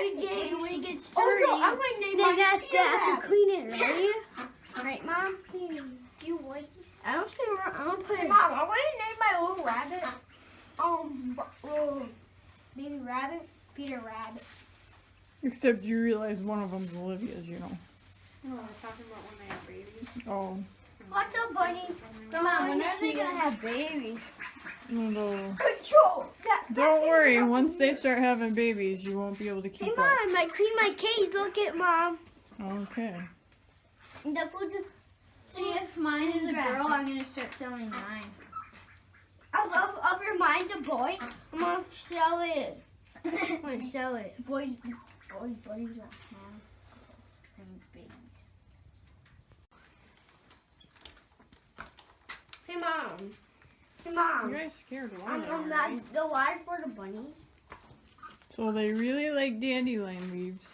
every day when it gets Oh, dirty, so I'm gonna name then my have Peter to clean it, right? Right, Mom? You like? I don't say wrong. I'm gonna put Hey, it. Mom, I'm gonna name my little rabbit. Little baby rabbit, Peter Rabbit. Except you realize one of them's Olivia's, you know. No, I was talking about when they have babies. Oh, What's up, bunny? Come on, when are they gonna have babies? no. Control. Don't worry, once they start having babies, you won't be able to Hey, keep up. Mom, I cleaned my cage. Look at Mom. Okay. The food. See, if mine is a girl, I'm gonna start selling mine. I'll remind the boy. I'm gonna sell it. I'm gonna sell it. Boys are small and big. Hey, Mom. Hey, You Mom. guys scared of I'm water, not right? the water for the bunnies. So they really like dandelion leaves.